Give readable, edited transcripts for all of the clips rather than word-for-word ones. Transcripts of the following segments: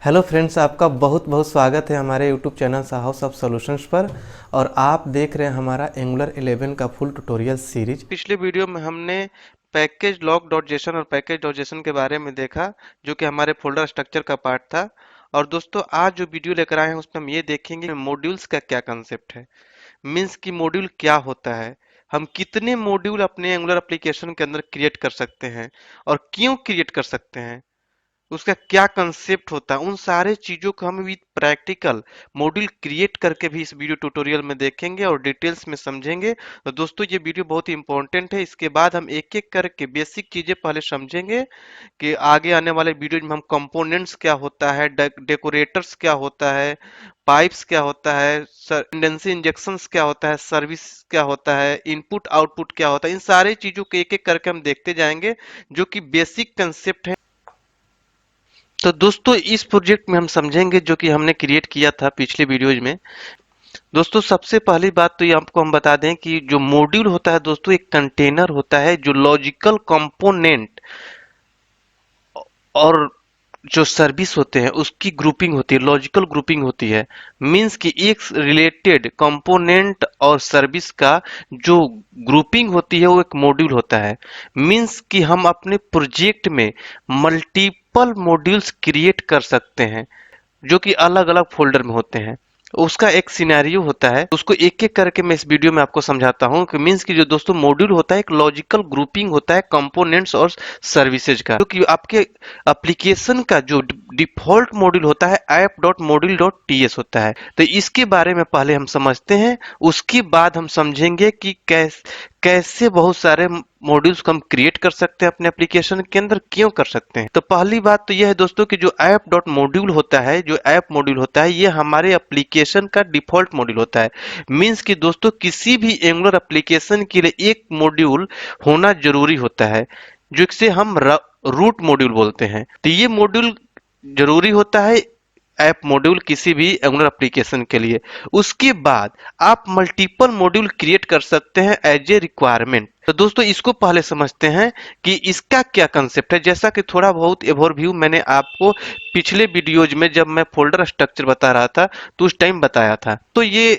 Hello friends, आपका बहुत बहुत स्वागत है हमारे YouTube channel house of solutions पर। और आप देख रहे हैं हमारा एंगुलर 11 का फुल ट्यूटोरियल सीरीज। पिछले वीडियो में हमने पैकेज लॉग डॉट जेसन और पैकेज डॉट जेसन के बारे में देखा, जो कि हमारे फोल्डर स्ट्रक्चर का पार्ट था। और दोस्तों, आज जो वीडियो लेकर आए हैं उसमें हम ये देखेंगे मॉड्यूल्स का क्या कंसेप्ट है। मीन्स कि मॉड्यूल क्या होता है, हम कितने मॉड्यूल अपने एंगुलर एप्लीकेशन के अंदर क्रिएट कर सकते हैं और क्यों क्रिएट कर सकते हैं, उसका क्या कंसेप्ट होता है, उन सारे चीजों को हम विद प्रैक्टिकल मॉड्यूल क्रिएट करके भी इस वीडियो ट्यूटोरियल में देखेंगे और डिटेल्स में समझेंगे। तो दोस्तों, ये वीडियो बहुत ही इंपॉर्टेंट है। इसके बाद हम एक एक करके बेसिक चीजें पहले समझेंगे कि आगे आने वाले वीडियो में हम कंपोनेंट्स क्या होता है, डेकोरेटर्स क्या होता है, पाइप्स क्या होता है, रिडंडेंसी इंजेक्शंस क्या होता है, सर्विस क्या होता है, इनपुट आउटपुट क्या होता है, इन सारे चीजों को एक एक करके हम देखते जाएंगे, जो कि बेसिक कंसेप्ट है। तो दोस्तों, इस प्रोजेक्ट में हम समझेंगे जो कि हमने क्रिएट किया था पिछले वीडियोज में। दोस्तों, सबसे पहली बात तो ये आपको हम बता दें कि जो मॉड्यूल होता है दोस्तों, एक कंटेनर होता है जो लॉजिकल कंपोनेंट और जो सर्विस होते हैं उसकी ग्रुपिंग होती है, लॉजिकल ग्रुपिंग होती है। मींस कि एक रिलेटेड कंपोनेंट और सर्विस का जो ग्रुपिंग होती है वो एक मॉड्यूल होता है। मींस कि हम अपने प्रोजेक्ट में मल्टीपल मॉड्यूल्स क्रिएट कर सकते हैं जो कि अलग अलग फोल्डर में होते हैं। उसका एक सिनेरियो होता है, उसको एक एक करके मैं इस वीडियो में आपको समझाता हूँ कि मीन्स कि जो दोस्तों मॉड्यूल होता है एक लॉजिकल ग्रुपिंग होता है कंपोनेंट्स और सर्विसेज का, जो कि आपके एप्लीकेशन का जो डिफॉल्ट मॉड्यूल होता है app dot module dot TS होता है। तो इसके बारे में पहले हम समझते हैं, उसके बाद हम समझेंगे कि कैसे बहुत सारे मॉड्यूल्स को हम क्रिएट कर सकते हैं अपने एप्लीकेशन के अंदर, क्यों कर सकते हैं। तो पहली बात तो यह है दोस्तों कि जो ऐप डॉट मॉड्यूल होता है, जो ऐप मॉड्यूल होता है, ये हमारे एप्लीकेशन का डिफॉल्ट मॉड्यूल होता है। मींस कि दोस्तों, किसी भी एंगुलर एप्लीकेशन के लिए एक मॉड्यूल होना जरूरी होता है, जिसे हम रूट मॉड्यूल बोलते हैं। तो ये मॉड्यूल जरूरी होता है, ऐप मॉड्यूल, किसी भी एंगुलर एप्लीकेशन के लिए। उसके बाद आप मल्टीपल मॉड्यूल क्रिएट कर सकते हैं एज ए रिक्वायरमेंट। तो दोस्तों, इसको पहले समझते हैं कि इसका क्या कंसेप्ट है। जैसा कि थोड़ा बहुत ओवरव्यू मैंने आपको पिछले वीडियोज में जब मैं फोल्डर स्ट्रक्चर बता रहा था तो उस टाइम बताया था। तो ये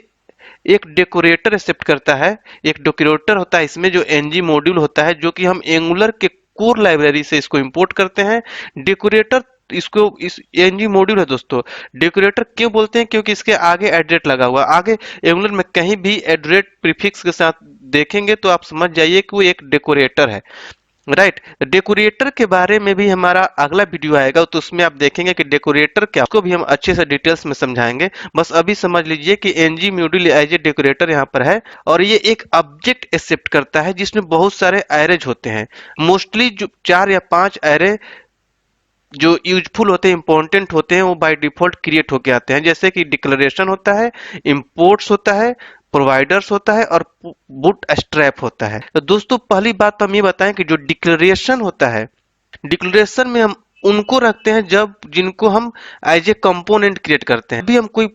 एक डेकोरेटर एक्सेप्ट करता है, एक डेकोरेटर होता है इसमें जो एनजी मॉड्यूल होता है, जो कि हम एंगुलर के कोर लाइब्रेरी से इसको इंपोर्ट करते हैं। डेकोरेटर इसको इस एनजी मॉड्यूल है दोस्तों। डेकोरेटर क्यों बोलते हैं, क्योंकि इसके आगे एड्रेट लगा हुआ है। आगे एंगुलर में कहीं भी एड्रेट प्रीफिक्स के साथ देखेंगे तो आप समझ जाइए कि वो एक डेकोरेटर है। राइट। डेकोरेटर के बारे में भी हमारा अगला वीडियो आएगा, तो उसमें आप देखेंगे कि डेकोरेटर क्या, उसको भी हम अच्छे से डिटेल्स में समझाएंगे। बस अभी समझ लीजिए कि NG module as a decorator यहाँ पर है, और ये एक ऑब्जेक्ट एक्सेप्ट करता है जिसमें बहुत सारे एरेज होते हैं। मोस्टली जो 4 या 5 एरे जो यूजफुल होते हैं, इंपॉर्टेंट होते हैं, वो बाय डिफॉल्ट क्रिएट होके आते हैं। जैसे कि डिक्लेरेशन होता है, इंपोर्ट्स होता है, प्रोवाइडर्स होता है और बूट स्ट्रैप होता है। तो दोस्तों, पहली बात तो हम ये बताएं कि जो डिक्लेरेशन होता है, डिक्लेरेशन में हम उनको रखते हैं जब जिनको हम एज ए कंपोनेंट क्रिएट करते हैं। अभी हम कोई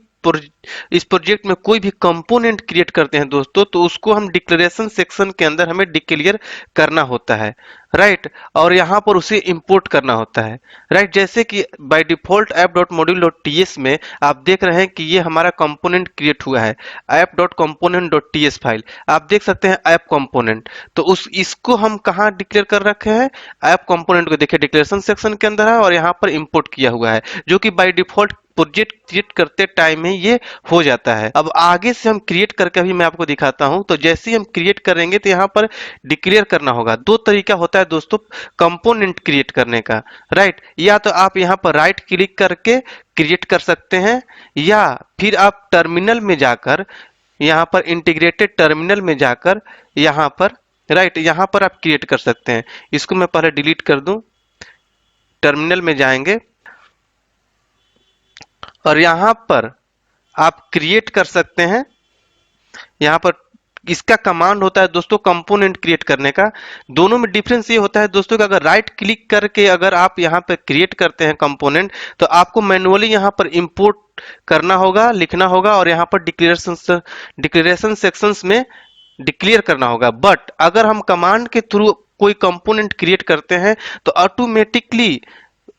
इस प्रोजेक्ट में कोई भी कंपोनेंट क्रिएट करते हैं दोस्तों, तो उसको हम डिक्लेरेशन सेक्शन के अंदर हमें डिक्लेयर करना होता है। राइट। और यहाँ पर उसे इंपोर्ट करना होता है। राइट। जैसे कि by default app dot module dot TS में आप देख रहे हैं कि ये हमारा कंपोनेंट क्रिएट हुआ है, app dot component dot TS file. आप देख सकते हैं ऐप कंपोनेंट। तो उस इसको हम कहाँ डिक्लेयर कर रखे हैं, ऐप कंपोनेंट को देखिए डिक्लेरेशन सेक्शन के अंदर है और यहाँ पर इंपोर्ट किया हुआ है, जो कि बाय डिफॉल्ट प्रोजेक्ट क्रिएट करते टाइम में ये हो जाता है। अब आगे से हम क्रिएट करके भी मैं आपको दिखाता हूं। तो जैसे ही हम क्रिएट करेंगे तो यहाँ पर डिक्लेयर करना होगा। दो तरीका होता है दोस्तों कंपोनेंट क्रिएट करने का। राइट। या तो आप यहाँ पर राइट क्लिक करके क्रिएट कर सकते हैं, या फिर आप टर्मिनल में जाकर, यहाँ पर इंटीग्रेटेड टर्मिनल में जाकर यहाँ पर, राइट, यहाँ पर आप क्रिएट कर सकते हैं। इसको मैं पहले डिलीट कर दूं। टर्मिनल में जाएंगे और यहाँ पर आप क्रिएट कर सकते हैं। यहाँ पर इसका कमांड होता है दोस्तों कंपोनेंट क्रिएट करने का। दोनों में डिफरेंस ये होता है दोस्तों कि अगर राइट क्लिक करके अगर आप यहाँ पर क्रिएट करते हैं कंपोनेंट, तो आपको मैनुअली यहाँ पर इंपोर्ट करना होगा, लिखना होगा, और यहाँ पर डिक्लेरेशन सेक्शंस में डिक्लेयर करना होगा। बट अगर हम कमांड के थ्रू कोई कंपोनेंट क्रिएट करते हैं तो ऑटोमेटिकली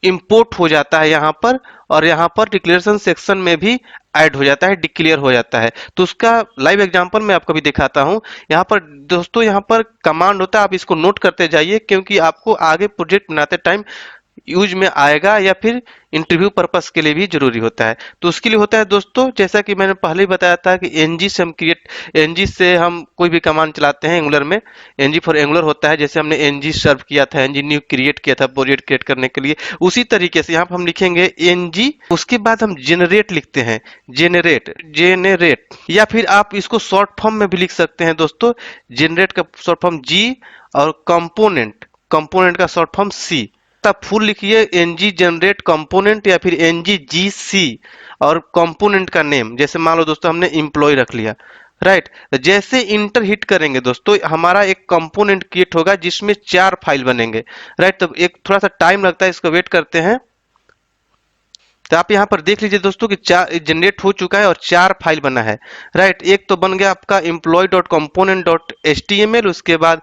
इंपोर्ट हो जाता है यहाँ पर, और यहाँ पर डिक्लेरेशन सेक्शन में भी ऐड हो जाता है, डिक्लेयर हो जाता है। तो उसका लाइव एग्जांपल मैं आपको भी दिखाता हूँ। यहाँ पर दोस्तों, यहाँ पर कमांड होता है, आप इसको नोट करते जाइए क्योंकि आपको आगे प्रोजेक्ट बनाते टाइम यूज में आएगा या फिर इंटरव्यू पर्पस के लिए भी जरूरी होता है। तो उसके लिए होता है दोस्तों, जैसा कि मैंने पहले ही बताया था कि एनजी से हम एनजी से हम कोई भी कमांड चलाते हैं एंगुलर में। एनजी फॉर एंगुलर होता है, जैसे हमने एनजी सर्व किया था, एनजी न्यू क्रिएट किया था प्रोजेक्ट क्रिएट करने के लिए, उसी तरीके से यहाँ पर हम लिखेंगे एनजी, उसके बाद हम जेनरेट लिखते हैं, जेनरेट जेनरेट, या फिर आप इसको शॉर्ट फॉर्म में भी लिख सकते हैं दोस्तों। जेनरेट का शॉर्ट फॉर्म जी, और कंपोनेंट, कंपोनेंट का शॉर्ट फॉर्म सी। तब फुल लिखिए एनजी जनरेट कंपोनेंट या फिर एनजी जी सी, और कंपोनेंट का नेम, जैसे मान लो दोस्तों हमने एम्प्लॉय रख लिया, राइट। जैसे इंटर हिट करेंगे दोस्तों, हमारा एक कंपोनेंट क्रिएट होगा जिसमें 4 फाइल बनेंगे, राइट। तो एक थोड़ा सा टाइम लगता है, इसको वेट करते हैं। तो आप यहाँ पर देख लीजिए दोस्तों कि 4 जनरेट हो चुका है और 4 फाइल बना है, राइट। एक तो बन गया आपका employee.component.html, उसके बाद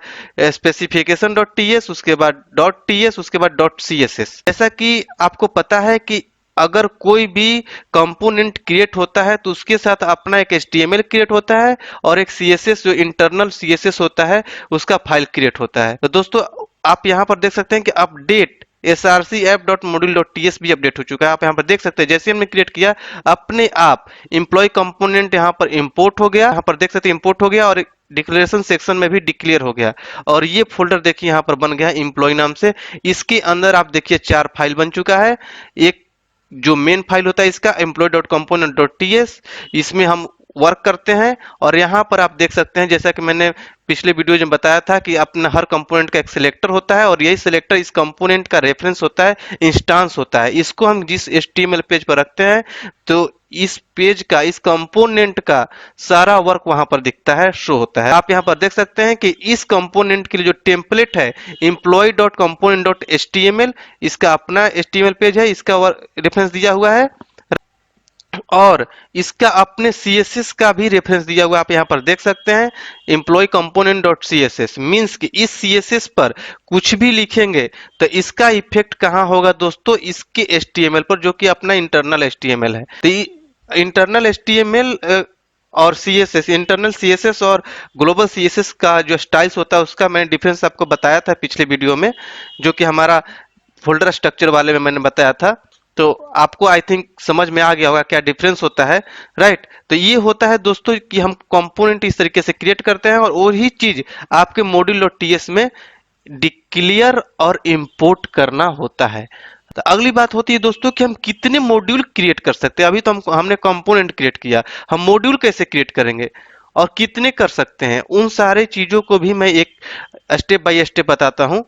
specification.ts, उसके बाद .ts, उसके बाद .css। जैसा कि आपको पता है कि अगर कोई भी कंपोनेंट क्रिएट होता है तो उसके साथ अपना एक HTML क्रिएट होता है और एक CSS, जो इंटरनल CSS होता है, उसका फाइल क्रिएट होता है। तो दोस्तों आप यहाँ पर देख सकते हैं कि अपडेट src app.module.ts भी अपडेट हो चुका है। आप यहाँ पर देख सकते हैं जैसे हमने क्रिएट किया, अपने आप एम्प्लॉय कंपोनेंट यहाँ पर इंपोर्ट हो गया, यहाँ पर देख सकते हैं इंपोर्ट हो गया, और डिक्लेरेशन सेक्शन में भी डिक्लेयर हो गया। और ये फोल्डर देखिए यहाँ पर बन गया एम्प्लॉय नाम से। इसके अंदर आप देखिए 4 फाइल बन चुका है। एक जो मेन फाइल होता है इसका employee.component.ts, इसमें हम वर्क करते हैं। और यहाँ पर आप देख सकते हैं, जैसा कि मैंने पिछले वीडियो में बताया था कि अपना हर कंपोनेंट का एक सिलेक्टर होता है, और यही सिलेक्टर इस कंपोनेंट का रेफरेंस होता है, इंस्टांस होता है। इसको हम जिस HTML पेज पर रखते हैं तो इस पेज का, इस कंपोनेंट का सारा वर्क वहां पर दिखता है, शो होता है। आप यहाँ पर देख सकते हैं कि इस कंपोनेंट के लिए जो टेम्पलेट है employee.component.html, इसका अपना HTML पेज है, इसका रेफरेंस दिया हुआ है, और इसका अपने CSS का भी रेफरेंस दिया हुआ आप यहाँ पर देख सकते हैं, employee component dot CSS। Means कि इस CSS पर कुछ भी लिखेंगे तो इसका इफेक्ट कहाँ होगा दोस्तों, इसके HTML पर, जो कि अपना इंटरनल HTML है। तो इंटरनल HTML और CSS, इंटरनल CSS और ग्लोबल CSS का जो स्टाइल्स होता है उसका मैंने डिफरेंस आपको बताया था पिछले वीडियो में, जो कि हमारा फोल्डर स्ट्रक्चर वाले में मैंने बताया था। तो आपको आई थिंक समझ में आ गया होगा क्या डिफरेंस होता है, राइट। तो ये होता है दोस्तों कि हम कंपोनेंट इस तरीके से क्रिएट करते हैं, और वही चीज आपके module.ts में डिक्लेयर और इंपोर्ट करना होता है। तो अगली बात होती है दोस्तों कि हम कितने मॉड्यूल क्रिएट कर सकते हैं। अभी तो हमने कंपोनेंट क्रिएट किया, हम मॉड्यूल कैसे क्रिएट करेंगे और कितने कर सकते हैं, उन सारे चीजों को भी मैं एक स्टेप बाय स्टेप बताता हूं।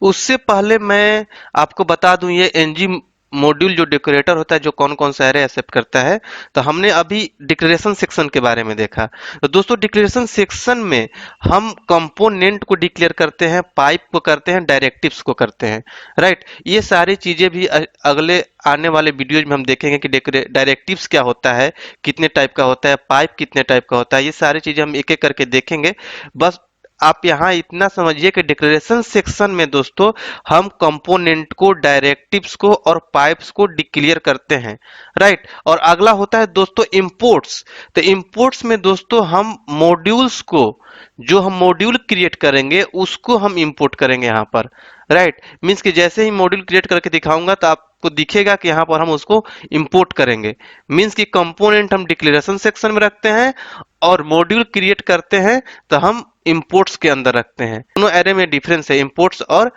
उससे पहले मैं आपको बता दूं, ये एनजी मॉड्यूल जो डेकोरेटर होता है, जो कौन कौन सा एरे एक्सेप्ट करता है। तो हमने अभी डिक्लेरेशन सेक्शन के बारे में देखा। तो दोस्तों डिक्लेरेशन सेक्शन में हम कंपोनेंट को डिक्लेयर करते हैं, पाइप को करते हैं, डायरेक्टिव्स को करते हैं, राइट। ये सारी चीजें भी अगले आने वाले वीडियोज में हम देखेंगे कि डायरेक्टिव्स क्या होता है, कितने टाइप का होता है, पाइप कितने टाइप का होता है, ये सारी चीजें हम एक एक करके देखेंगे। बस आप यहाँ इतना समझिए कि डिक्लेरेशन सेक्शन में दोस्तों हम कंपोनेंट को, डायरेक्टिव्स को और पाइप्स को डिक्लेयर करते हैं, राइट। और अगला होता है दोस्तों इंपोर्ट्स। तो इंपोर्ट्स में दोस्तों हम मॉड्यूल्स को, जो हम मॉड्यूल क्रिएट करेंगे उसको हम इंपोर्ट करेंगे यहाँ पर, राइट। मीन्स कि जैसे ही मॉड्यूल क्रिएट करके दिखाऊंगा तो आपको दिखेगा कि यहाँ पर हम उसको इंपोर्ट करेंगे। मीन्स कि कंपोनेंट हम डिक्लेरेशन सेक्शन में रखते हैं और मॉड्यूल क्रिएट करते हैं तो हम इंपोर्ट्स के अंदर रखते हैं। दोनों एरे में डिफरेंस है, इंपोर्ट्स और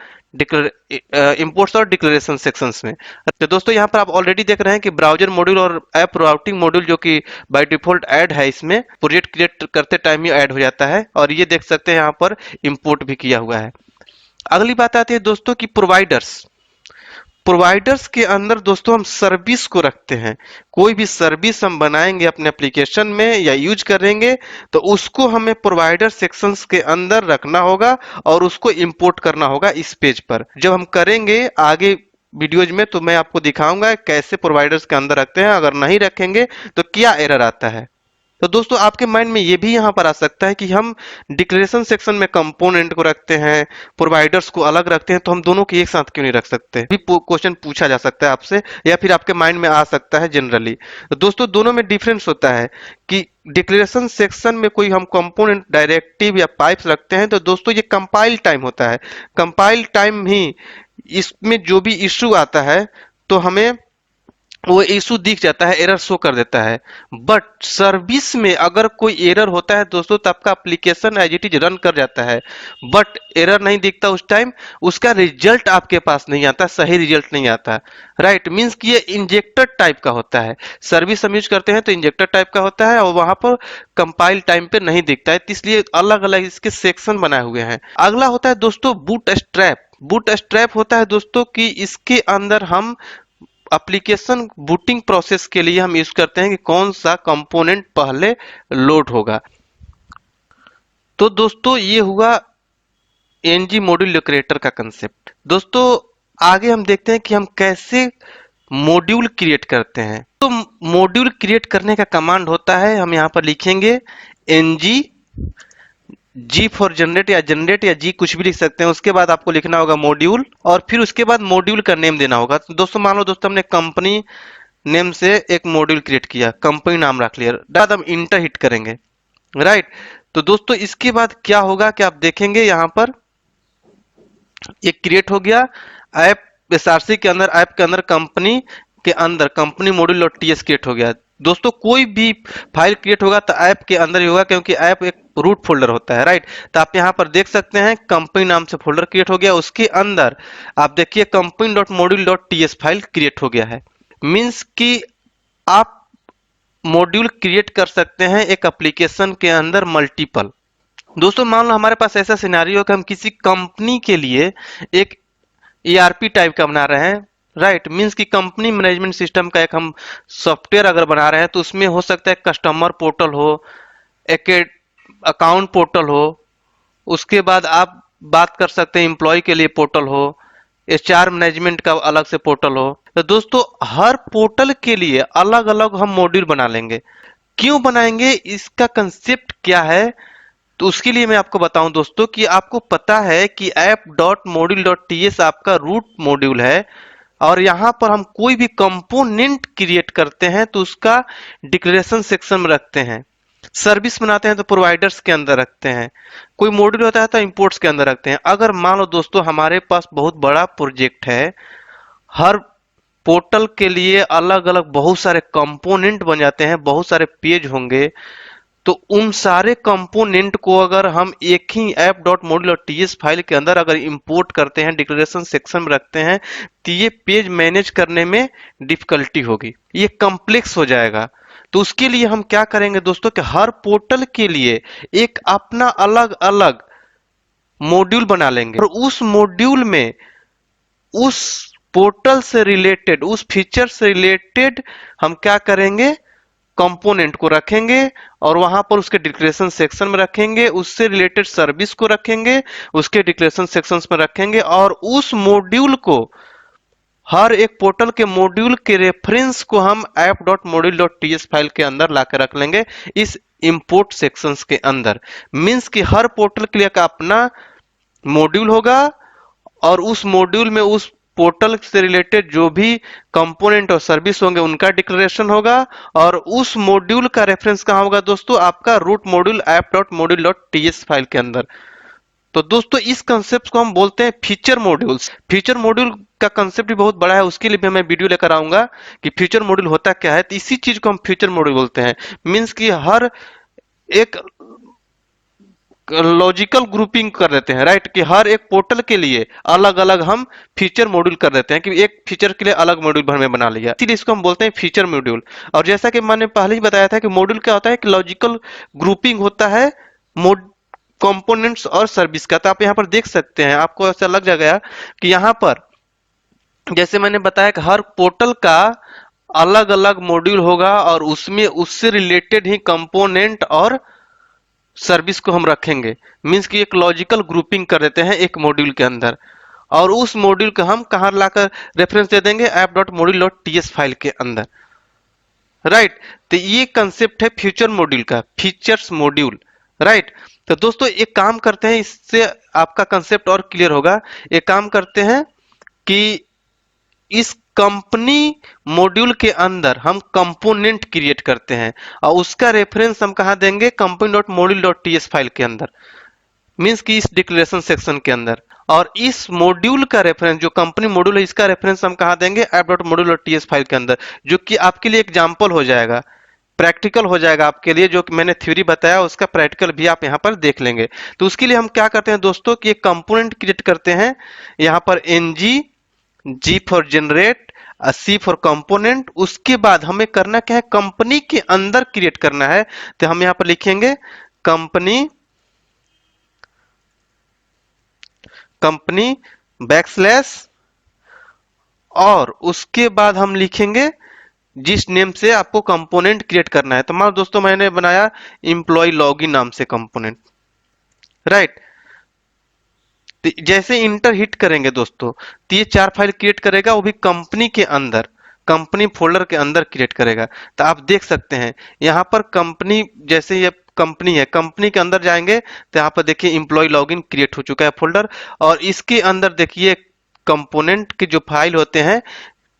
डिक्लेरेशन सेक्शंस में। तो दोस्तों यहाँ पर आप ऑलरेडी देख रहे हैं कि ब्राउजर मॉड्यूल और ऐप राउटिंग मॉड्यूल, जो कि बाय डिफॉल्ट ऐड है, इसमें प्रोजेक्ट क्रिएट करते टाइम ही ऐड हो जाता है, और ये देख सकते हैं यहाँ पर इंपोर्ट भी किया हुआ है। अगली बात आती है दोस्तों की प्रोवाइडर्स। प्रोवाइडर्स के अंदर दोस्तों हम सर्विस को रखते हैं। कोई भी सर्विस हम बनाएंगे अपने एप्लीकेशन में या यूज करेंगे तो उसको हमें प्रोवाइडर सेक्शंस के अंदर रखना होगा और उसको इंपोर्ट करना होगा इस पेज पर। जब हम करेंगे आगे वीडियोज में तो मैं आपको दिखाऊंगा कैसे प्रोवाइडर्स के अंदर रखते हैं, अगर नहीं रखेंगे तो क्या एरर आता है। तो दोस्तों आपके माइंड में ये भी यहाँ पर आ सकता है कि हम डिक्लेरेशन सेक्शन में कंपोनेंट को रखते हैं, प्रोवाइडर्स को अलग रखते हैं, तो हम दोनों को एक साथ क्यों नहीं रख सकते? भी क्वेश्चन पूछा जा सकता है आपसे, या फिर आपके माइंड में आ सकता है जनरली। तो दोस्तों दोनों में डिफरेंस होता है कि डिक्लेरेशन सेक्शन में कोई हम कंपोनेंट डायरेक्टिव या पाइप्स रखते हैं तो दोस्तों ये कंपाइल टाइम होता है। कंपाइल टाइम ही इसमें जो भी इश्यू आता है तो हमें वो इशू दिख जाता है, एरर शो कर देता है। बट सर्विस में अगर कोई एरर होता है दोस्तों तो आपका application as it is run कर जाता है, बट एरर नहीं दिखता उस टाइम, उसका रिजल्ट आपके पास नहीं आता, सही रिजल्ट नहीं आता। राइट, मीन्स कि ये इंजेक्टर टाइप का होता है। सर्विस हम यूज करते हैं तो इंजेक्टर टाइप का होता है और वहां पर कंपाइल टाइम पे नहीं दिखता है, इसलिए अलग अलग इसके सेक्शन बनाए हुए हैं। अगला होता है दोस्तों बूट स्ट्रैप। बूट स्ट्रैप होता है दोस्तों कि इसके अंदर हम एप्लीकेशन बूटिंग प्रोसेस के लिए हम यूज करते हैं कि कौन सा कंपोनेंट पहले लोड होगा। तो दोस्तों ये हुआ एनजी मॉड्यूल लोकेटर का कंसेप्ट। दोस्तों आगे हम देखते हैं कि हम कैसे मॉड्यूल क्रिएट करते हैं। तो मॉड्यूल क्रिएट करने का कमांड होता है, हम यहाँ पर लिखेंगे एनजी जी फॉर जनरेट या जी कुछ भी लिख सकते हैं। उसके बाद आपको लिखना होगा मॉड्यूल और फिर उसके बाद मॉड्यूल का नेम देना होगा। तो दोस्तों मान लो दोस्तों हमने कंपनी नेम से एक मॉड्यूल क्रिएट किया, कंपनी नाम रख लिया, बाद हम इंटर हिट करेंगे। राइट, तो दोस्तों इसके बाद क्या होगा कि आप देखेंगे यहाँ पर एक क्रिएट हो गया ऐप एसआरसी के अंदर, ऐप के अंदर कंपनी के अंदर company module dot TS create हो गया। दोस्तों कोई भी फाइल क्रिएट होगा तो ऐप के अंदर ही होगा, क्योंकि ऐप एक रूट फोल्डर होता है। राइट, तो आप यहाँ पर देख सकते हैं कंपनी नाम से फोल्डर क्रिएट हो गया, उसके अंदर आप देखिए company dot module dot TS file create हो गया है। मीन्स कि आप मॉड्यूल क्रिएट कर सकते हैं एक एप्लीकेशन के अंदर मल्टीपल। दोस्तों मान लो हमारे पास ऐसा सिनेरियो है कि हम किसी कंपनी के लिए एक ईआरपी टाइप का बना रहे हैं। राइट, मीन्स कि कंपनी मैनेजमेंट सिस्टम का एक हम सॉफ्टवेयर अगर बना रहे हैं तो उसमें हो सकता है कस्टमर पोर्टल हो, एक अकाउंट पोर्टल हो, उसके बाद आप बात कर सकते हैं एम्प्लॉय के लिए पोर्टल हो, एचआर मैनेजमेंट का अलग से पोर्टल हो। तो दोस्तों हर पोर्टल के लिए अलग अलग हम मॉड्यूल बना लेंगे। क्यों बनाएंगे, इसका कंसेप्ट क्या है, तो उसके लिए मैं आपको बताऊं दोस्तों कि आपको पता है कि app dot module dot TS आपका रूट मॉड्यूल है और यहां पर हम कोई भी कंपोनेंट क्रिएट करते हैं तो उसका डिक्लेरेशन सेक्शन में रखते हैं। सर्विस बनाते हैं तो प्रोवाइडर्स के अंदर रखते हैं, कोई मॉड्यूल होता है तो इंपोर्ट्स के अंदर रखते हैं। अगर मान लो दोस्तों हमारे पास बहुत बड़ा प्रोजेक्ट है, हर पोर्टल के लिए अलग अलग बहुत सारे कंपोनेंट बन जाते हैं, बहुत सारे पेज होंगे, तो उन सारे कंपोनेंट को अगर हम एक ही app dot module dot TS file के अंदर अगर इंपोर्ट करते हैं, डिक्लेरेशन सेक्शन में रखते हैं, तो ये पेज मैनेज करने में डिफिकल्टी होगी, ये कॉम्प्लेक्स हो जाएगा। तो उसके लिए हम क्या करेंगे दोस्तों कि हर पोर्टल के लिए एक अपना अलग अलग मॉड्यूल बना लेंगे और उस मॉड्यूल में उस पोर्टल से रिलेटेड, उस फीचर से रिलेटेड हम क्या करेंगे, कंपोनेंट को रखेंगे और वहां पर उसके डिक्लेरेशन सेक्शन में रखेंगे, उससे रिलेटेड सर्विस को रखेंगे, उसके डिक्लेरेशन सेक्शंस में रखेंगे और उस मॉड्यूल को, हर एक पोर्टल के मॉड्यूल के रेफरेंस को हम app dot module dot TS file के अंदर लाकर रख लेंगे इस इंपोर्ट सेक्शंस के अंदर। मीन्स कि हर पोर्टल के लिए का अपना मॉड्यूल होगा और उस मॉड्यूल में उस पोर्टल से रिलेटेड जो भी कंपोनेंट और सर्विस होंगे उनका डिक्लेरेशन होगा और उस मॉड्यूल का रेफरेंस कहां होगा दोस्तों, आपका root module app dot module dot TS file के अंदर। तो दोस्तों इस कंसेप्ट को हम बोलते हैं फीचर मॉड्यूल्स। फीचर मॉड्यूल का कंसेप्ट भी बहुत बड़ा है, उसके लिए भी मैं वीडियो लेकर आऊंगा कि फीचर मॉड्यूल होता क्या है। तो इसी चीज को हम फीचर मॉड्यूल बोलते हैं। मीन्स कि हर एक लॉजिकल ग्रुपिंग कर देते हैं। राइट, कि हर एक पोर्टल के लिए अलग अलग हम फीचर मॉड्यूल कर देते हैं कि एक फीचर के लिए अलग मॉड्यूल भर में बना लिया, इसीलिए इसको हम बोलते हैं फीचर मॉड्यूल। और जैसा कि मैंने पहले ही बताया था कि मॉड्यूल क्या होता है, कि लॉजिकल ग्रुपिंग होता है कंपोनेंट्स और सर्विस का। तो आप यहाँ पर देख सकते हैं, आपको ऐसा लग जाएगा कि यहाँ पर जैसे मैंने बताया कि हर पोर्टल का अलग अलग मॉड्यूल होगा और उसमें उससे रिलेटेड ही कंपोनेंट और सर्विस को हम रखेंगे। मीन्स कि एक लॉजिकल ग्रुपिंग कर देते हैं एक मॉड्यूल के अंदर और उस मॉड्यूल को हम कहाँ लाकर रेफरेंस दे देंगे, app dot module dot TS file के अंदर। राइट। तो ये कंसेप्ट है फ्यूचर मॉड्यूल का, फीचर्स मॉड्यूल। राइट। तो दोस्तों एक काम करते हैं, इससे आपका कंसेप्ट और क्लियर होगा। एक काम करते हैं कि इस कंपनी मॉड्यूल के अंदर हम कंपोनेंट क्रिएट करते हैं और उसका रेफरेंस हम कहाँ देंगे, company dot module dot TS file के अंदर, मीन्स कि इस डिक्लेरेशन सेक्शन के अंदर। और इस मॉड्यूल का रेफरेंस, जो कंपनी मॉड्यूल है, इसका रेफरेंस हम कहाँ देंगे, app dot module dot TS file के अंदर, जो कि आपके लिए एग्जाम्पल हो जाएगा, प्रैक्टिकल हो जाएगा आपके लिए। जो कि मैंने थ्योरी बताया उसका प्रैक्टिकल भी आप यहाँ पर देख लेंगे। तो उसके लिए हम क्या करते हैं दोस्तों कि एक कंपोनेंट क्रिएट करते हैं, यहाँ पर NG, G for generate, C for component. उसके बाद हमें करना क्या है, कंपनी के अंदर क्रिएट करना है। तो हम यहाँ पर लिखेंगे कंपनी, कंपनी बैकस्लैश, और उसके बाद हम लिखेंगे जिस नेम से आपको कंपोनेंट क्रिएट करना है। तो मान लो दोस्तों मैंने बनाया एम्प्लॉय लॉगिन नाम से कंपोनेंट। राइट। तो जैसे इंटर हिट करेंगे दोस्तों, तो ये 4 फाइल क्रिएट करेगा, वो भी कंपनी के अंदर, कंपनी फोल्डर के अंदर क्रिएट करेगा। तो आप देख सकते हैं यहाँ पर कंपनी, जैसे ये कंपनी है, कंपनी के अंदर जाएंगे तो यहाँ पर देखिए एम्प्लॉय लॉगिन क्रिएट हो चुका है फोल्डर। और इसके अंदर देखिए कंपोनेंट के जो फाइल होते हैं,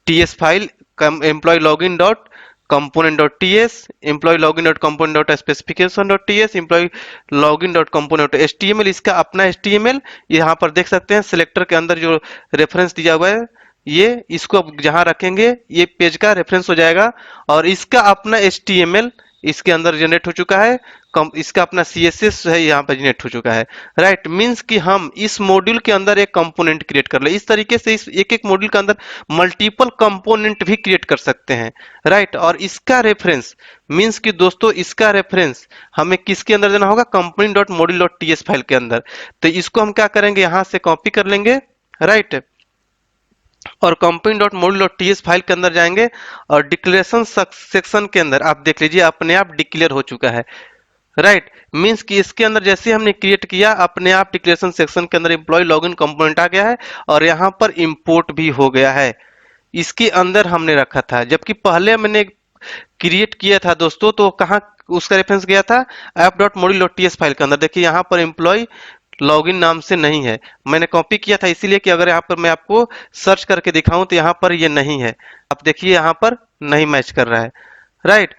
TS file, employee login dot component dot TS, employee login dot component dot specification dot TS, employee login dot component dot HTML, इसका अपना एचटीएमएल। यहाँ पर देख सकते हैं सिलेक्टर के अंदर जो रेफरेंस दिया हुआ है, ये इसको अब जहां रखेंगे ये पेज का रेफरेंस हो जाएगा। और इसका अपना एचटीएमएल इसके अंदर जनरेट हो चुका है, इसका अपना सीएसएस है यहाँ पर जनरेट हो चुका है। राइट। मींस कि हम इस मॉड्यूल के अंदर एक कंपोनेंट क्रिएट कर ले। इस तरीके से इस एक एक मॉड्यूल के अंदर मल्टीपल कंपोनेंट भी क्रिएट कर सकते हैं। राइट। और इसका रेफरेंस मींस कि दोस्तों इसका रेफरेंस हमें किसके अंदर देना होगा, company dot module dot TS file के अंदर। तो इसको हम क्या करेंगे, यहां से कॉपी कर लेंगे। राइट। और company dot module dot TS file के अंदर जाएंगे और डिक्लेरेशन सेक्शन के अंदर आप देख लीजिए अपने आप डिक्लेयर हो चुका है। राइट। मींस कि इसके अंदर जैसे हमने क्रिएट किया, अपने आप डिक्लेरेशन सेक्शन के अंदर एम्प्लॉय लॉगिन कंपोनेंट आ गया है और यहाँ पर इंपोर्ट भी हो गया है। इसके अंदर हमने रखा था, जबकि पहले मैंने क्रिएट किया था दोस्तों, तो कहाँ उसका रेफरेंस गया था, app dot module dot TS file के अंदर। देखिए यहाँ पर एम्प्लॉय लॉगिन नाम से नहीं है, मैंने कॉपी किया था इसीलिए कि अगर यहाँ पर मैं आपको सर्च करके दिखाऊं तो यहाँ पर ये नहीं है। आप देखिए यहाँ पर नहीं मैच कर रहा है। राइट।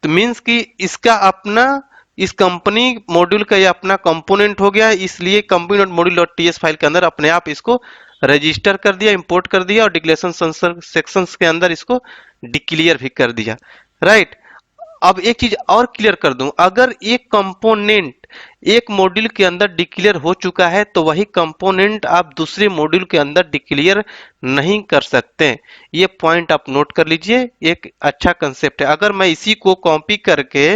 तो मीन्स कि इसका अपना, इस कंपनी मॉड्यूल का ये अपना कंपोनेंट हो गया है, इसलिए company dot module dot TS file के अंदर अपने आप इसको रजिस्टर कर दिया, इंपोर्ट कर दिया और डिक्लेरेशन सेक्शंस के अंदर इसको डिक्लेयर भी कर दिया। राइट। अब एक चीज और क्लियर कर दूं, अगर एक कंपोनेंट एक मॉड्यूल के अंदर डिक्लेयर हो चुका है तो वही कंपोनेंट आप दूसरे मॉड्यूल के अंदर डिक्लेयर नहीं कर सकते। ये पॉइंट आप नोट कर लीजिए, एक अच्छा कंसेप्ट है। अगर मैं इसी को कॉपी करके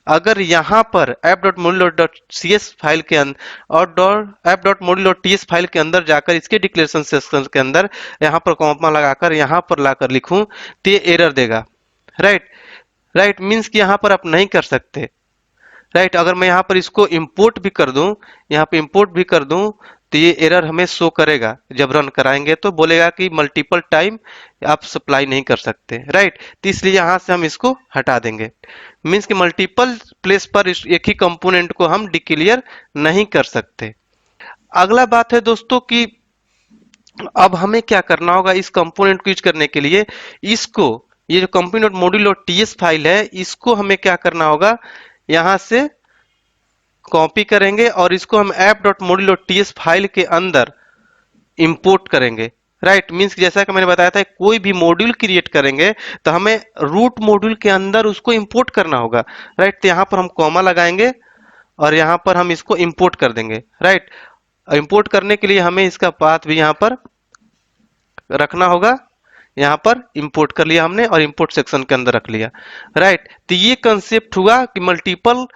अगर यहाँ पर app dot module dot CS file के अंदर और app dot module dot TS file के अंदर जाकर इसके डिक्लेरेशन सेक्शन के अंदर यहाँ पर कॉमा लगाकर यहाँ पर लाकर लिखूं तो ये एरर देगा। राइट। राइट। मीन्स कि यहाँ पर आप नहीं कर सकते। राइट। अगर मैं यहाँ पर इसको इंपोर्ट भी कर दूं, यहाँ पे इंपोर्ट भी कर दूं, तो ये एरर हमें शो करेगा। जब रन कराएंगे तो बोलेगा कि मल्टीपल टाइम आप सप्लाई नहीं कर सकते। राइट। तो इसलिए यहाँ से हम इसको हटा देंगे। मीन्स कि मल्टीपल प्लेस पर एक ही कंपोनेंट को हम डिक्लेयर नहीं कर सकते। अगला बात है दोस्तों कि अब हमें क्या करना होगा, इस कंपोनेंट को यूज करने के लिए इसको, ये जो company dot module dot TS file है, इसको हमें क्या करना होगा, यहां से कॉपी करेंगे और इसको हम app dot module dot TS file के अंदर इंपोर्ट करेंगे। राइट। मीन्स जैसा कि मैंने बताया था, कोई भी मॉड्यूल क्रिएट करेंगे तो हमें रूट मॉड्यूल के अंदर उसको इंपोर्ट करना होगा। राइट। तो यहां पर हम कॉमा लगाएंगे और यहां पर हम इसको इंपोर्ट कर देंगे। राइट। इंपोर्ट करने के लिए हमें इसका पाथ भी यहां पर रखना होगा। यहाँ पर इंपोर्ट कर लिया हमने और इंपोर्ट सेक्शन के अंदर रख लिया। राइट। तो ये कंसेप्ट हुआ कि मल्टीपल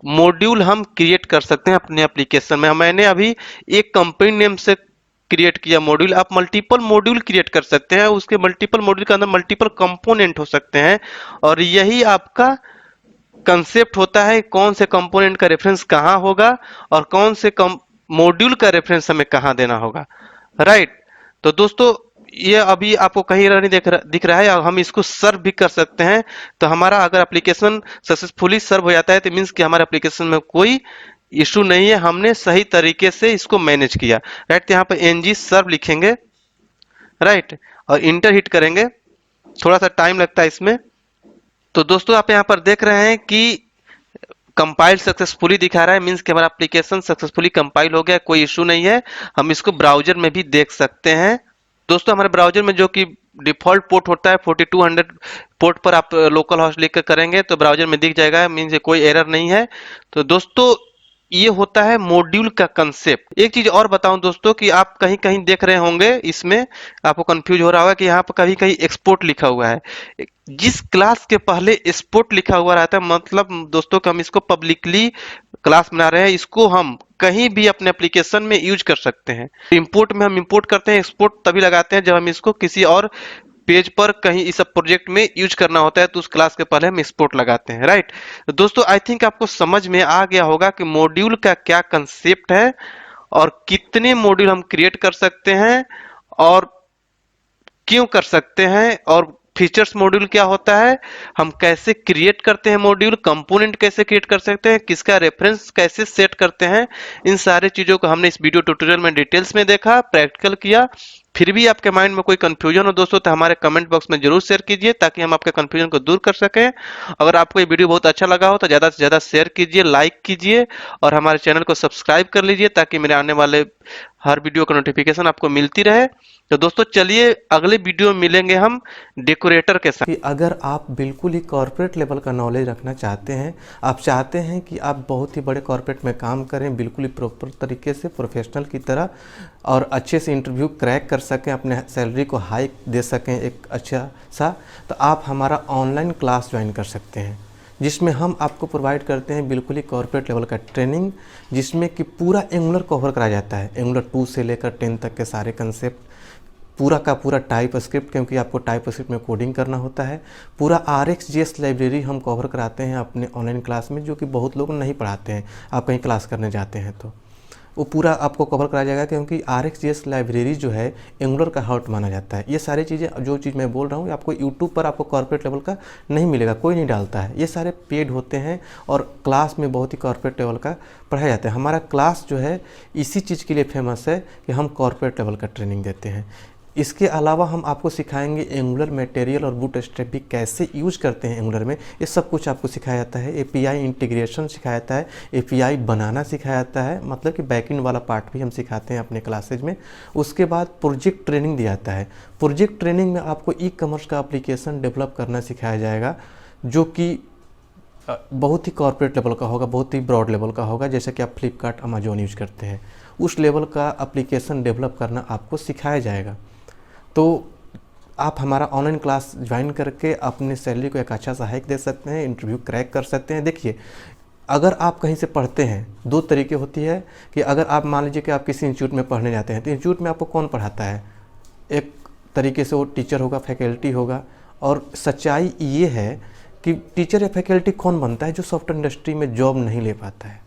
मॉड्यूल हम क्रिएट कर सकते हैं अपने एप्लीकेशन में। मैंने अभी एक कंपनी नेम से क्रिएट किया मॉड्यूल, आप मल्टीपल मॉड्यूल क्रिएट कर सकते हैं, उसके मल्टीपल मॉड्यूल के अंदर मल्टीपल कंपोनेंट हो सकते हैं। और यही आपका कंसेप्ट होता है, कौन से कंपोनेंट का रेफरेंस कहाँ होगा और कौन से मॉड्यूल का रेफरेंस हमें कहाँ देना होगा। राइट। तो दोस्तों ये अभी आपको कहीं नहीं दिख रहा है, और हम इसको सर्व भी कर सकते हैं। तो हमारा अगर एप्लीकेशन सक्सेसफुली सर्व हो जाता है तो मीन्स कि हमारे एप्लीकेशन में कोई इशू नहीं है, हमने सही तरीके से इसको मैनेज किया। राइट, यहाँ पर एनजी सर्व लिखेंगे, राइट, और इंटर हिट करेंगे। थोड़ा सा टाइम लगता है इसमें। तो दोस्तों आप यहाँ पर देख रहे हैं कि कंपाइल सक्सेसफुली दिखा रहा है, मीन्स कि हमारा एप्लीकेशन सक्सेसफुली कंपाइल हो गया, कोई इशू नहीं है। हम इसको ब्राउजर में भी देख सकते हैं। दोस्तों हमारे ब्राउजर में जो कि डिफॉल्ट पोर्ट होता है 4200 पोर्ट पर आप लोकल हॉस्ट लिख कर करेंगे तो ब्राउजर में दिख जाएगा, मीन्स कोई एरर नहीं है। तो दोस्तों ये होता है मॉड्यूल का कंसेप्ट। एक चीज और बताऊं दोस्तों कि आप कहीं कहीं देख रहे होंगे, इसमें आपको कंफ्यूज हो रहा होगा कि यहाँ पर कहीं कहीं एक्सपोर्ट लिखा हुआ है। जिस क्लास के पहले एक्सपोर्ट लिखा हुआ रहता है, मतलब दोस्तों कि हम इसको पब्लिकली क्लास बना रहे हैं, इसको हम कहीं भी अपने एप्लीकेशन में यूज कर सकते हैं। इंपोर्ट में हम इंपोर्ट करते हैं, एक्सपोर्ट तभी लगाते हैं जब हम इसको किसी और पेज पर कहीं इस सब प्रोजेक्ट में यूज करना होता है, तो उस क्लास के पहले हम एक्सपोर्ट लगाते हैं। राइट, तो दोस्तों आई थिंक आपको समझ में आ गया होगा कि मॉड्यूल का क्या कंसेप्ट है और कितने मॉड्यूल हम क्रिएट कर सकते हैं और क्यों कर सकते हैं, और फीचर्स मॉड्यूल क्या होता है, हम कैसे क्रिएट करते हैं मॉड्यूल, कंपोनेंट कैसे क्रिएट कर सकते हैं, किसका रेफरेंस कैसे सेट करते हैं। इन सारे चीजों को हमने इस वीडियो ट्यूटोरियल में डिटेल्स में देखा, प्रैक्टिकल किया। फिर भी आपके माइंड में कोई कंफ्यूजन हो दोस्तों तो हमारे कमेंट बॉक्स में जरूर शेयर कीजिए ताकि हम आपके कंफ्यूजन को दूर कर सकें। अगर आपको ये वीडियो बहुत अच्छा लगा हो तो ज़्यादा से ज़्यादा शेयर कीजिए, लाइक कीजिए और हमारे चैनल को सब्सक्राइब कर लीजिए ताकि मेरे आने वाले हर वीडियो का नोटिफिकेशन आपको मिलती रहे। तो दोस्तों चलिए अगले वीडियो में मिलेंगे हम डेकोरेटर के साथ। कि अगर आप बिल्कुल ही कॉर्पोरेट लेवल का नॉलेज रखना चाहते हैं, आप चाहते हैं कि आप बहुत ही बड़े कॉर्पोरेट में काम करें बिल्कुल ही प्रॉपर तरीके से, प्रोफेशनल की तरह, और अच्छे से इंटरव्यू क्रैक कर सकें, अपने सैलरी को हाइक दे सकें एक अच्छा सा, तो आप हमारा ऑनलाइन क्लास ज्वाइन कर सकते हैं जिसमें हम आपको प्रोवाइड करते हैं बिल्कुल ही कॉर्पोरेट लेवल का ट्रेनिंग, जिसमें कि पूरा एंगुलर कवर कराया जाता है। एंगुलर 2 से लेकर 10 तक के सारे कंसेप्ट, पूरा का पूरा टाइप स्क्रिप्ट, क्योंकि आपको टाइप स्क्रिप्ट में कोडिंग करना होता है। पूरा RxJS लाइब्रेरी हम कवर कराते हैं अपने ऑनलाइन क्लास में, जो कि बहुत लोग नहीं पढ़ाते हैं। आप कहीं क्लास करने जाते हैं तो वो पूरा आपको कवर कराया जाएगा, क्योंकि RxJS लाइब्रेरी जो है एंगुलर का हार्ट माना जाता है। ये सारी चीज़ें जो चीज़ मैं बोल रहा हूँ आपको यूट्यूब पर आपको कॉर्पोरेट लेवल का नहीं मिलेगा, कोई नहीं डालता है। ये सारे पेड होते हैं और क्लास में बहुत ही कॉर्पोरेट लेवल का पढ़ाया जाता है। हमारा क्लास जो है इसी चीज़ के लिए फेमस है कि हम कॉर्पोरेट लेवल का ट्रेनिंग देते हैं। इसके अलावा हम आपको सिखाएंगे एंगुलर मटेरियल और बूटस्ट्रैप भी कैसे यूज करते हैं एंगुलर में, ये सब कुछ आपको सिखाया जाता है। API इंटीग्रेशन सिखाया जाता है, API बनाना सिखाया जाता है, मतलब कि बैकएंड वाला पार्ट भी हम सिखाते हैं अपने क्लासेज में। उसके बाद प्रोजेक्ट ट्रेनिंग दिया जाता है। प्रोजेक्ट ट्रेनिंग में आपको ई-कॉमर्स का एप्लीकेशन डेवलप करना सिखाया जाएगा, जो कि बहुत ही कॉर्पोरेट लेवल का होगा, बहुत ही ब्रॉड लेवल का होगा। जैसे कि आप फ्लिपकार्ट, अमेजोन यूज करते हैं, उस लेवल का एप्लीकेशन डेवलप करना आपको सिखाया जाएगा। तो आप हमारा ऑनलाइन क्लास ज्वाइन करके अपने सैलरी को एक अच्छा सा हाइक दे सकते हैं, इंटरव्यू क्रैक कर सकते हैं। देखिए, अगर आप कहीं से पढ़ते हैं, दो तरीके होती है कि अगर आप मान लीजिए कि आप किसी इंस्टीट्यूट में पढ़ने जाते हैं तो इंस्टीट्यूट में आपको कौन पढ़ाता है, एक तरीके से वो टीचर होगा, फैकल्टी होगा। और सच्चाई ये है कि टीचर या फैकल्टी कौन बनता है, जो सॉफ्टवेयर इंडस्ट्री में जॉब नहीं ले पाता है,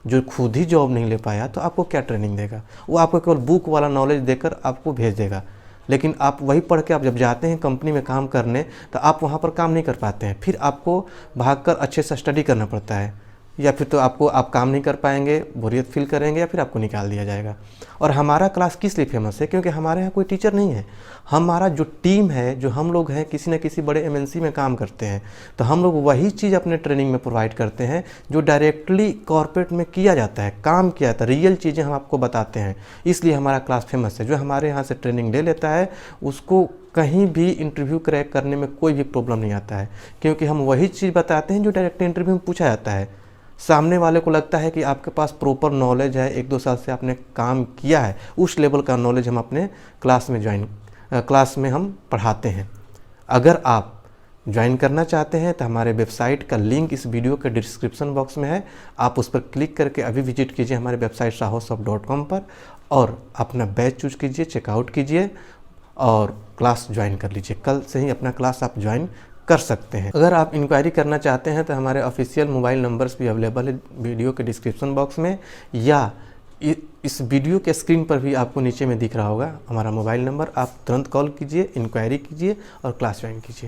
जो खुद ही जॉब नहीं ले पाया, तो आपको क्या ट्रेनिंग देगा? वो आपको केवल बुक वाला नॉलेज देकर आपको भेज देगा। लेकिन आप वही पढ़ के आप जब जाते हैं कंपनी में काम करने तो आप वहाँ पर काम नहीं कर पाते हैं, फिर आपको भागकर अच्छे से स्टडी करना पड़ता है, या फिर तो आप काम नहीं कर पाएंगे, बोरियत फील करेंगे, या फिर आपको निकाल दिया जाएगा। और हमारा क्लास किस लिए फेमस है? क्योंकि हमारे यहाँ कोई टीचर नहीं है। हमारा जो टीम है, जो हम लोग हैं, किसी न किसी बड़े MNC में काम करते हैं, तो हम लोग वही चीज़ अपने ट्रेनिंग में प्रोवाइड करते हैं जो डायरेक्टली कॉर्पोरेट में किया जाता है, काम किया जाता है, रियल चीज़ें हम आपको बताते हैं। इसलिए हमारा क्लास फेमस है। जो हमारे यहाँ से ट्रेनिंग ले लेता है उसको कहीं भी इंटरव्यू क्रैक करने में कोई भी प्रॉब्लम नहीं आता है, क्योंकि हम वही चीज़ बताते हैं जो डायरेक्ट इंटरव्यू में पूछा जाता है। सामने वाले को लगता है कि आपके पास प्रॉपर नॉलेज है, 1-2 साल से आपने काम किया है, उस लेवल का नॉलेज हम अपने क्लास में हम पढ़ाते हैं। अगर आप ज्वाइन करना चाहते हैं तो हमारे वेबसाइट का लिंक इस वीडियो के डिस्क्रिप्शन बॉक्स में है, आप उस पर क्लिक करके अभी विजिट कीजिए हमारे वेबसाइट sahosoft.com पर और अपना बैच चूज कीजिए, चेकआउट कीजिए और क्लास ज्वाइन कर लीजिए। कल से ही अपना क्लास आप ज्वाइन कर सकते हैं। अगर आप इंक्वायरी करना चाहते हैं तो हमारे ऑफिशियल मोबाइल नंबर्स भी अवेलेबल है वीडियो के डिस्क्रिप्शन बॉक्स में, या इस वीडियो के स्क्रीन पर भी आपको नीचे में दिख रहा होगा हमारा मोबाइल नंबर, आप तुरंत कॉल कीजिए, इंक्वायरी कीजिए और क्लास ज्वाइन कीजिए।